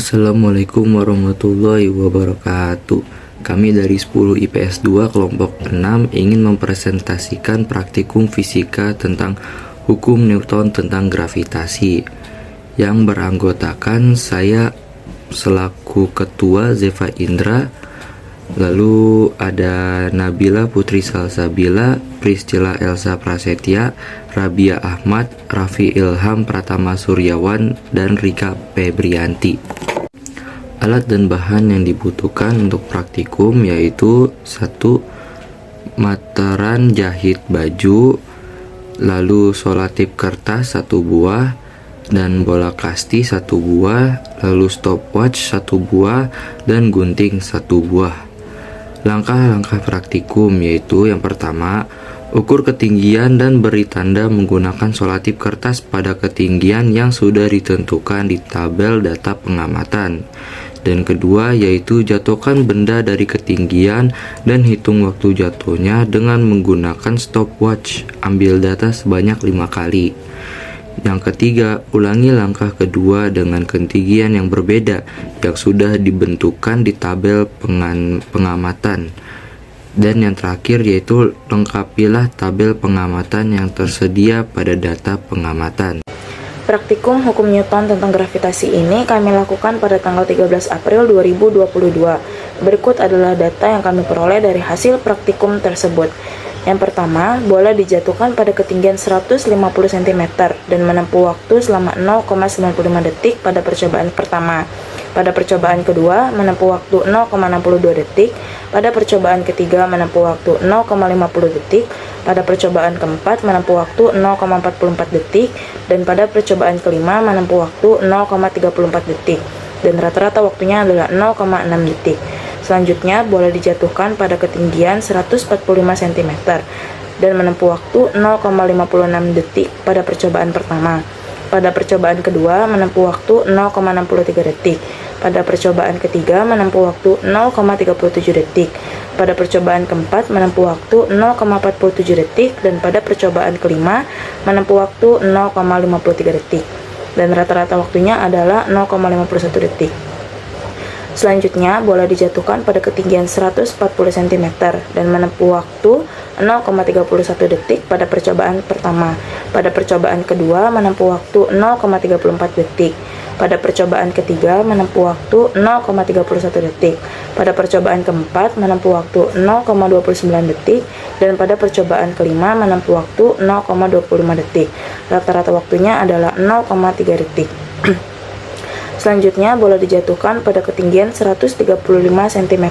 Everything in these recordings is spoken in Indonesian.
Assalamualaikum warahmatullahi wabarakatuh. Kami dari 10 IPS 2 kelompok 6 ingin mempresentasikan praktikum fisika tentang hukum Newton tentang gravitasi yang beranggotakan saya selaku ketua Zeva Indra, lalu ada Nabila Putri Salsabila, Priscilla Elsa Prasetya, Rabia Ahmad, Raffi Ilham Pratama Suryawan, dan Rika Febrianti. Alat dan bahan yang dibutuhkan untuk praktikum yaitu 1. Materan jahit baju, lalu solatip kertas 1 buah, dan bola kasti 1 buah, lalu stopwatch 1 buah, dan gunting 1 buah. Langkah-langkah praktikum yaitu yang pertama, ukur ketinggian dan beri tanda menggunakan solatip kertas pada ketinggian yang sudah ditentukan di tabel data pengamatan. Dan kedua yaitu jatuhkan benda dari ketinggian dan hitung waktu jatuhnya dengan menggunakan stopwatch. Ambil data sebanyak 5 kali. Yang ketiga, ulangi langkah kedua dengan ketinggian yang berbeda yang sudah dibentukkan di tabel pengamatan. Dan yang terakhir yaitu lengkapilah tabel pengamatan yang tersedia pada data pengamatan. Praktikum hukum Newton tentang gravitasi ini kami lakukan pada tanggal 13 April 2022. Berikut adalah data yang kami peroleh dari hasil praktikum tersebut. Yang pertama, bola dijatuhkan pada ketinggian 150 cm dan menempuh waktu selama 0,95 detik pada percobaan pertama. Pada percobaan kedua, menempuh waktu 0,62 detik. Pada percobaan ketiga, menempuh waktu 0,50 detik. Pada percobaan keempat, menempuh waktu 0,44 detik. Dan pada percobaan kelima, menempuh waktu 0,34 detik. Dan rata-rata waktunya adalah 0,6 detik. Selanjutnya, bola dijatuhkan pada ketinggian 145 cm dan menempuh waktu 0,56 detik pada percobaan pertama. Pada percobaan kedua, menempuh waktu 0,63 detik. Pada percobaan ketiga, menempuh waktu 0,37 detik. Pada percobaan keempat, menempuh waktu 0,47 detik. Dan pada percobaan kelima, menempuh waktu 0,53 detik. Dan rata-rata waktunya adalah 0,51 detik. Selanjutnya, bola dijatuhkan pada ketinggian 140 cm dan menempuh waktu 0,31 detik pada percobaan pertama. Pada percobaan kedua, menempuh waktu 0,34 detik. Pada percobaan ketiga, menempuh waktu 0,31 detik. Pada percobaan keempat, menempuh waktu 0,29 detik. Dan pada percobaan kelima, menempuh waktu 0,25 detik. Rata-rata waktunya adalah 0,3 detik. Selanjutnya, bola dijatuhkan pada ketinggian 135 cm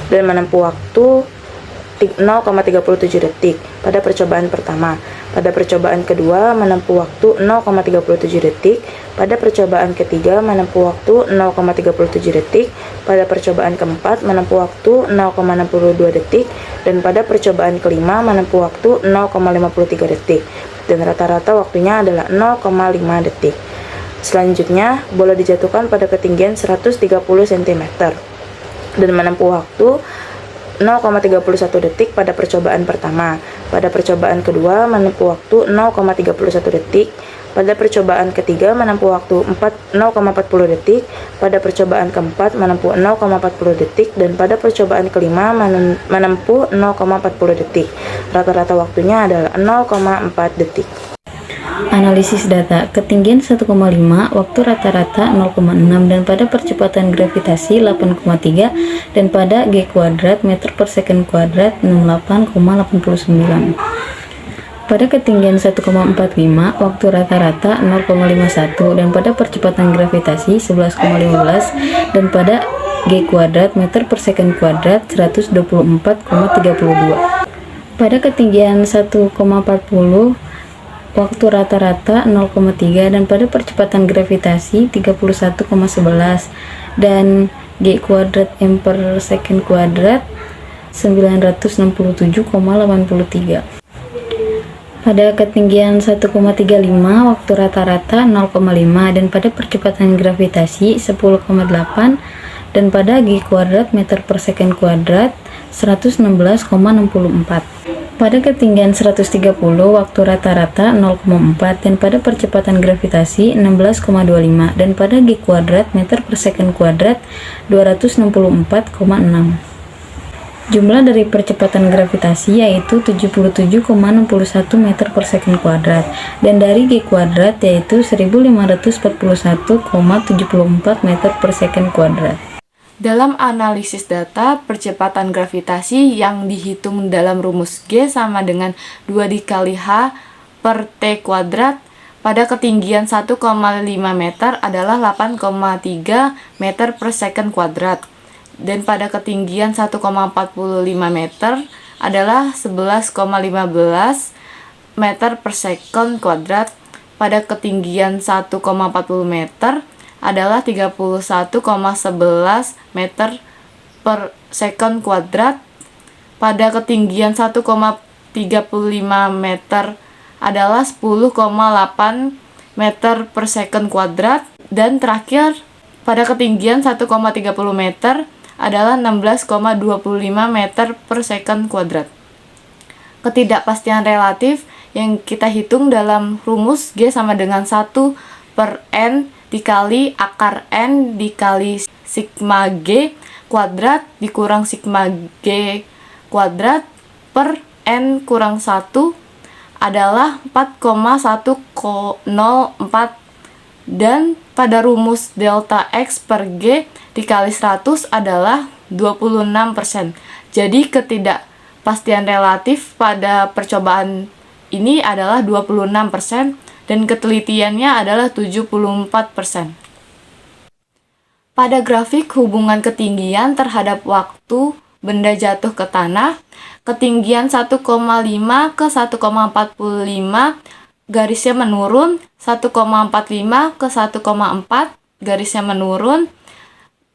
dan menempuh waktu 0,37 detik pada percobaan pertama. Pada percobaan kedua, menempuh waktu 0,37 detik. Pada percobaan ketiga, menempuh waktu 0,37 detik. Pada percobaan keempat, menempuh waktu 0,62 detik. Dan pada percobaan kelima, menempuh waktu 0,53 detik. Dan rata-rata waktunya adalah 0,5 detik. Selanjutnya, bola dijatuhkan pada ketinggian 130 cm dan menempuh waktu 0,31 detik pada percobaan pertama. Pada percobaan kedua, menempuh waktu 0,31 detik. Pada percobaan ketiga, menempuh waktu 0,40 detik. Pada percobaan keempat, menempuh 0,40 detik. Dan pada percobaan kelima, menempuh 0,40 detik. Rata-rata waktunya adalah 0,4 detik. Analisis data, ketinggian 1,5, waktu rata-rata 0,6, dan pada percepatan gravitasi 8,3, dan pada G kuadrat meter per second kuadrat 68,89. Pada ketinggian 1,45, waktu rata-rata 0,51, dan pada percepatan gravitasi 11,15, dan pada G kuadrat meter per second kuadrat 124,32. Pada ketinggian 1,40, waktu rata-rata 0,3 dan pada percepatan gravitasi 31,11 dan G kuadrat m per second kuadrat 967,83. Pada ketinggian 1,35 waktu rata-rata 0,5 dan pada percepatan gravitasi 10,8 dan pada G kuadrat meter per second kuadrat 116,64. Pada ketinggian 130 waktu rata-rata 0,4 dan pada percepatan gravitasi 16,25 dan pada G kuadrat meter per second kuadrat 264,6. Jumlah dari percepatan gravitasi yaitu 77,61 meter per second kuadrat dan dari G kuadrat yaitu 1541,74 meter per second kuadrat. Dalam analisis data, percepatan gravitasi yang dihitung dalam rumus G sama dengan 2 dikali H per T kuadrat pada ketinggian 1,5 meter adalah 8,3 meter per second kuadrat. Dan pada ketinggian 1,45 meter adalah 11,15 meter per second kuadrat. Pada ketinggian 1,40 meter adalah 31,11 meter per second kuadrat. Pada ketinggian 1,35 meter adalah 10,8 meter per second kuadrat. Dan terakhir, pada ketinggian 1,30 meter adalah 16,25 meter per second kuadrat. Ketidakpastian relatif yang kita hitung dalam rumus G sama dengan 1 per N dikali akar N dikali sigma G kuadrat dikurang sigma G kuadrat per N kurang 1 adalah 4,104 dan pada rumus delta X per G dikali 100 adalah 26%. Jadi ketidakpastian relatif pada percobaan ini adalah 26% dan ketelitiannya adalah 74%. Pada grafik hubungan ketinggian terhadap waktu benda jatuh ke tanah, ketinggian 1,5 ke 1,45 garisnya menurun, 1,45 ke 1,4 garisnya menurun,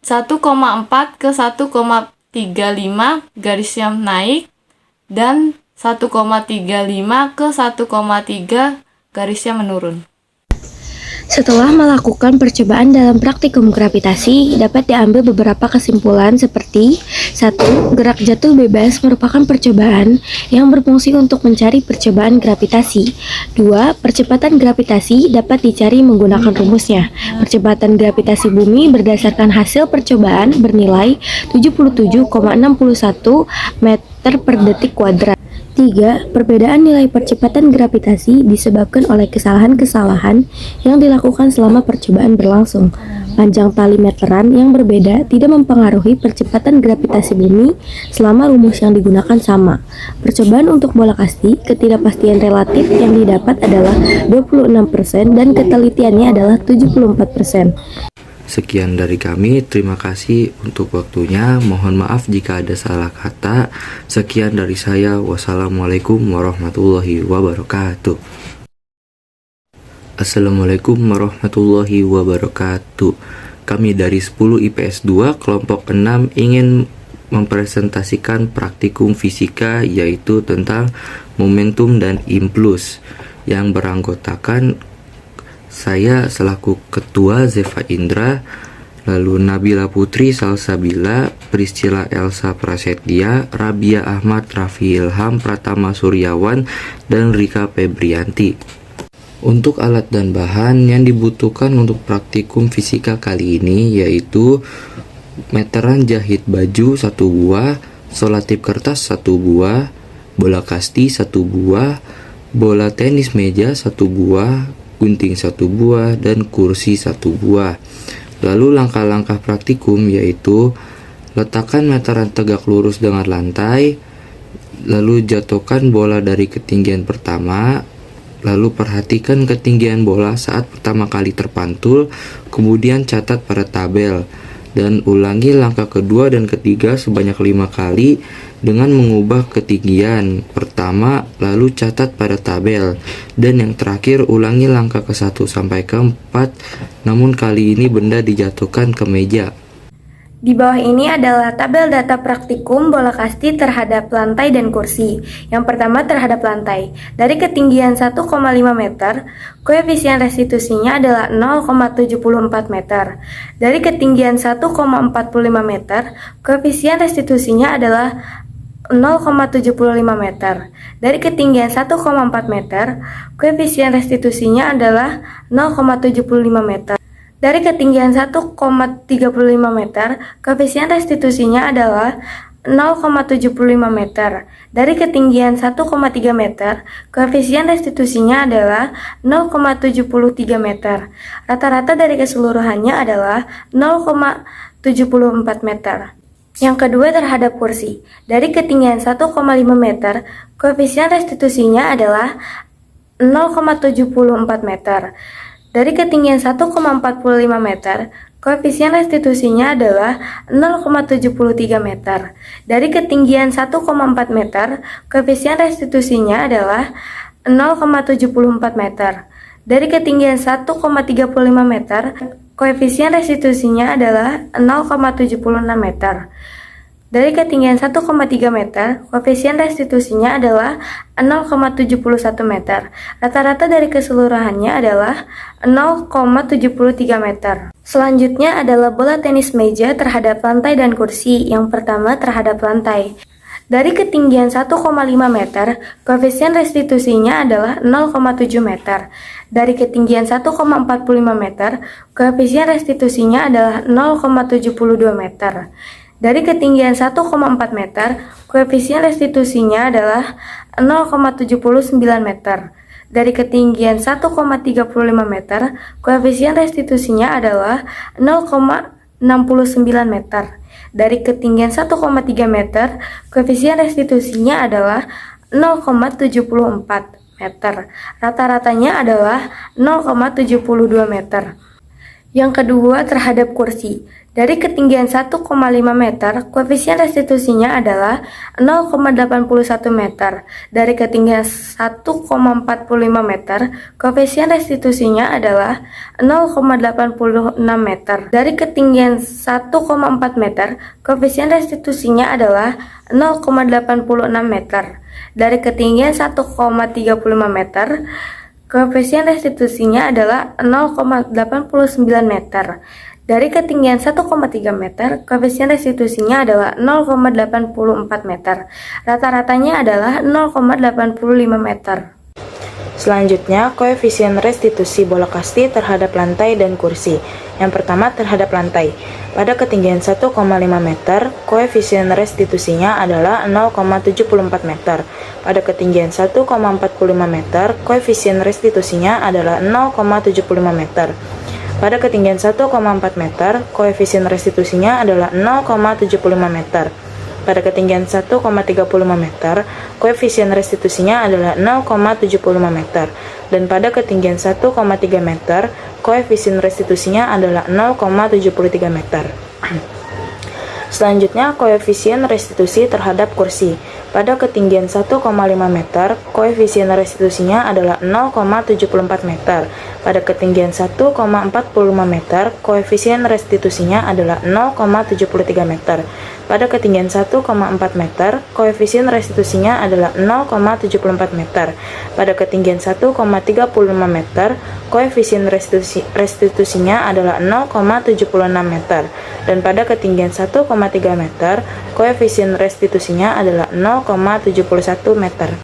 1,4 ke 1,35 garisnya naik, dan 1,35 ke 1,3 garisnya menurun. Setelah melakukan percobaan dalam praktikum gravitasi, dapat diambil beberapa kesimpulan seperti 1. Gerak jatuh bebas merupakan percobaan yang berfungsi untuk mencari percobaan gravitasi. 2. Percepatan gravitasi dapat dicari menggunakan rumusnya. Percepatan gravitasi bumi berdasarkan hasil percobaan bernilai 77,61 meter per detik kuadrat. 3. Perbedaan nilai percepatan gravitasi disebabkan oleh kesalahan-kesalahan yang dilakukan selama percobaan berlangsung. Panjang tali meteran yang berbeda tidak mempengaruhi percepatan gravitasi bumi selama rumus yang digunakan sama. Percobaan untuk bola kasti, ketidakpastian relatif yang didapat adalah 26% dan ketelitiannya adalah 74%. Sekian dari kami, terima kasih untuk waktunya. Mohon maaf jika ada salah kata. Sekian dari saya. Wassalamualaikum warahmatullahi wabarakatuh. Assalamualaikum warahmatullahi wabarakatuh. Kami dari 10 IPS 2 kelompok 6 ingin mempresentasikan praktikum fisika yaitu tentang momentum dan impuls yang beranggotakan saya selaku Ketua Zeva Indra, lalu Nabila Putri Salsabila, Priscilla Elsa Prasetya, Rabia Ahmad, Raffi Ilham, Pratama Suryawan, dan Rika Febrianti. Untuk alat dan bahan yang dibutuhkan untuk praktikum fisika kali ini yaitu meteran jahit baju 1 buah, selotip kertas 1 buah, bola kasti 1 buah, bola tenis meja 1 buah, gunting 1 buah, dan kursi 1 buah. Lalu langkah-langkah praktikum yaitu letakkan meteran tegak lurus dengan lantai, lalu jatuhkan bola dari ketinggian pertama, lalu perhatikan ketinggian bola saat pertama kali terpantul, kemudian catat pada tabel, dan ulangi langkah kedua dan ketiga sebanyak 5 kali dengan mengubah ketinggian pertama, lalu catat pada tabel, dan yang terakhir ulangi langkah ke-1 sampai ke-4, namun kali ini benda dijatuhkan ke meja. Di bawah ini adalah tabel data praktikum bola kasti terhadap lantai dan kursi. Yang pertama terhadap lantai. Dari ketinggian 1,5 meter, koefisien restitusinya adalah 0,74 meter. Dari ketinggian 1,45 meter, koefisien restitusinya adalah 0,75 meter. Dari ketinggian 1,4 meter, koefisien restitusinya adalah 0,75 meter. Dari ketinggian 1,35 meter, koefisien restitusinya adalah 0,75 meter. Dari ketinggian 1,3 meter, koefisien restitusinya adalah 0,73 meter. Rata-rata dari keseluruhannya adalah 0,74 meter. Yang kedua terhadap kursi. Dari ketinggian 1,5 meter, koefisien restitusinya adalah 0,74 meter. Dari ketinggian 1,45 meter, koefisien restitusinya adalah 0,73 meter. Dari ketinggian 1,4 meter, koefisien restitusinya adalah 0,74 meter. Dari ketinggian 1,35 meter, koefisien restitusinya adalah 0,76 meter. Dari ketinggian 1,3 meter, koefisien restitusinya adalah 0,71 meter. Rata-rata dari keseluruhannya adalah 0,73 meter. Selanjutnya adalah bola tenis meja terhadap lantai dan kursi. Yang pertama terhadap lantai. Dari ketinggian 1,5 meter, koefisien restitusinya adalah 0,7 meter. Dari ketinggian 1,45 meter, koefisien restitusinya adalah 0,72 meter. Dari ketinggian 1,4 meter, koefisien restitusinya adalah 0,79 meter. Dari ketinggian 1,35 meter, koefisien restitusinya adalah 0,69 meter. Dari ketinggian 1,3 meter, koefisien restitusinya adalah 0,74 meter. Rata-ratanya adalah 0,72 meter. Yang kedua terhadap kursi. Dari ketinggian 1,5 meter, koefisien restitusinya adalah 0,81 meter. Dari ketinggian 1,45 meter, koefisien restitusinya adalah 0,86 meter. Dari ketinggian 1,4 meter, koefisien restitusinya adalah 0,86 meter. Dari ketinggian 1,35 meter, koefisien restitusinya adalah 0,89 meter. Dari ketinggian 1,3 meter, koefisien restitusinya adalah 0,84 meter. Rata-ratanya adalah 0,85 meter. Selanjutnya, koefisien restitusi bola kasti terhadap lantai dan kursi. Yang pertama terhadap lantai. Pada ketinggian 1,5 meter, koefisien restitusinya adalah 0,74 meter. Pada ketinggian 1,45 meter, koefisien restitusinya adalah 0,75 meter. Pada ketinggian 1,4 meter, koefisien restitusinya adalah 0,75 meter. Pada ketinggian 1,35 meter, koefisien restitusinya adalah 0,75 meter. Dan pada ketinggian 1,3 meter, koefisien restitusinya adalah 0,73 meter. Selanjutnya, koefisien restitusi terhadap kursi. Pada ketinggian 1,5 meter, koefisien restitusinya adalah 0,74 meter. Pada ketinggian 1,45 meter, koefisien restitusinya adalah 0,73 meter. Pada ketinggian 1,4 meter, koefisien restitusinya adalah 0,74 meter. Pada ketinggian 1,35 meter, koefisien restitusinya adalah 0,76 meter. Dan pada ketinggian 1,3 meter, koefisien restitusinya adalah 0,71 meter.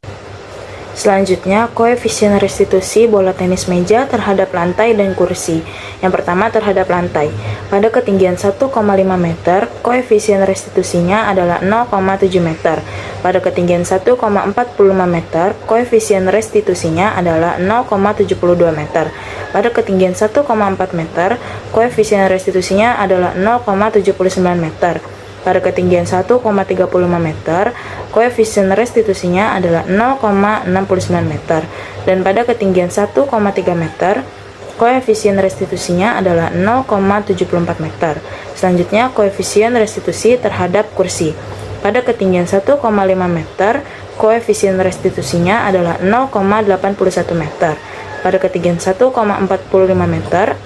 Selanjutnya, koefisien restitusi bola tenis meja terhadap lantai dan kursi. Yang pertama terhadap lantai. Pada ketinggian 1,5 meter, koefisien restitusinya adalah 0,7 meter. Pada ketinggian 1,45 meter, koefisien restitusinya adalah 0,72 meter. Pada ketinggian 1,4 meter, koefisien restitusinya adalah 0,79 meter. Pada ketinggian 1,35 meter, koefisien restitusinya adalah 0,69 meter. Dan pada ketinggian 1,3 meter, koefisien restitusinya adalah 0,74 meter. Selanjutnya, koefisien restitusi terhadap kursi. Pada ketinggian 1,5 meter, koefisien restitusinya adalah 0,81 meter. Pada ketinggian 1,45 meter,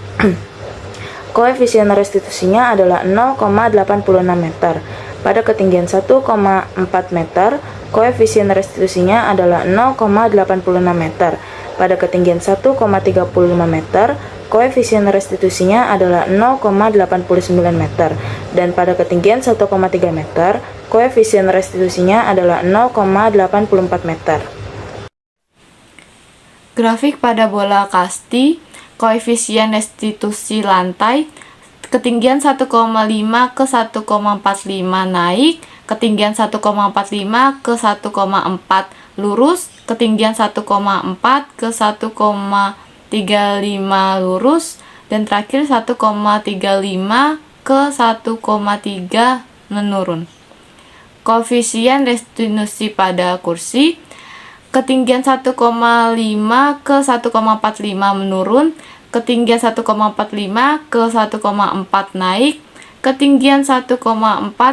koefisien restitusinya adalah 0,86 meter. Pada ketinggian 1,4 meter, koefisien restitusinya adalah 0,86 meter. Pada ketinggian 1,35 meter, koefisien restitusinya adalah 0,89 meter. Dan pada ketinggian 1,3 meter, Koefisien restitusinya adalah 0,84 meter. Grafik pada bola kasti, koefisien restitusi lantai, ketinggian 1,5 ke 1,45 naik, ketinggian 1,45 ke 1,4 lurus, ketinggian 1,4 ke 1,35 lurus, dan terakhir 1,35 ke 1,3 menurun. Koefisien restitusi pada kursi, ketinggian 1,5 ke 1,45 menurun, ketinggian 1,45 ke 1,4 naik, ketinggian 1,4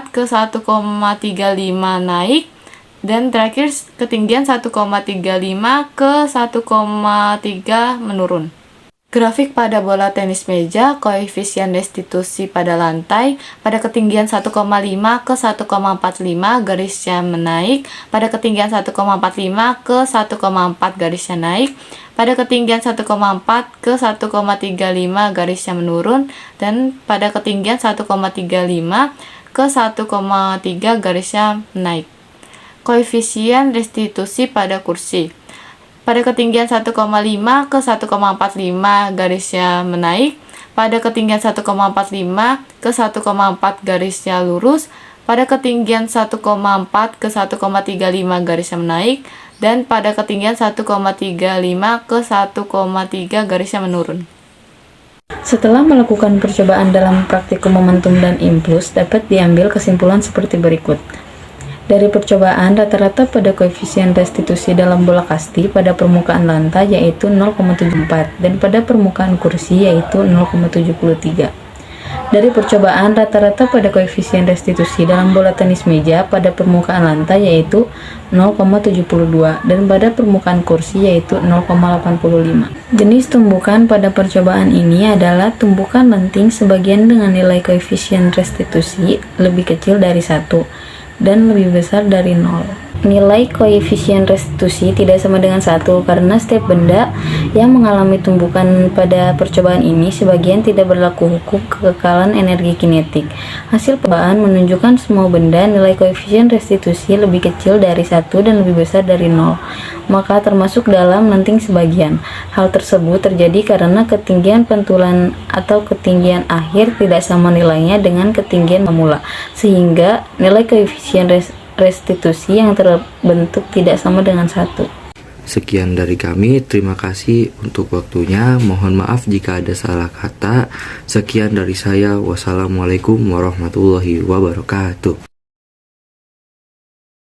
ke 1,35 naik, dan terakhir ketinggian 1,35 ke 1,3 menurun. Grafik pada bola tenis meja, koefisien restitusi pada lantai, pada ketinggian 1,5 ke 1,45 garisnya menaik, pada ketinggian 1,45 ke 1,4 garisnya naik, pada ketinggian 1,4 ke 1,35 garisnya menurun, dan pada ketinggian 1,35 ke 1,3 garisnya naik. Koefisien restitusi pada kursi, pada ketinggian 1,5 ke 1,45 garisnya menaik, pada ketinggian 1,45 ke 1,4 garisnya lurus, pada ketinggian 1,4 ke 1,35 garisnya menaik, dan pada ketinggian 1,35 ke 1,3 garisnya menurun. Setelah melakukan percobaan dalam praktikum momentum dan impuls, dapat diambil kesimpulan seperti berikut. Dari percobaan, rata-rata pada koefisien restitusi dalam bola kasti pada permukaan lantai yaitu 0,74 dan pada permukaan kursi yaitu 0,73. Dari percobaan, rata-rata pada koefisien restitusi dalam bola tenis meja pada permukaan lantai yaitu 0,72 dan pada permukaan kursi yaitu 0,85. Jenis tumbukan pada percobaan ini adalah tumbukan lenting sebagian dengan nilai koefisien restitusi lebih kecil dari 1 dan lebih besar dari 0. Nilai koefisien restitusi tidak sama dengan 1 karena setiap benda yang mengalami tumbukan pada percobaan ini sebagian tidak berlaku hukum kekekalan energi kinetik. Hasil percobaan menunjukkan semua benda nilai koefisien restitusi lebih kecil dari 1 dan lebih besar dari 0, maka termasuk dalam lenting sebagian. Hal tersebut terjadi karena ketinggian pantulan atau ketinggian akhir tidak sama nilainya dengan ketinggian pemula, sehingga nilai koefisien restitusi yang terbentuk tidak sama dengan 1. Sekian dari kami, terima kasih untuk waktunya. Mohon maaf jika ada salah kata. Sekian dari saya. Wassalamualaikum warahmatullahi wabarakatuh.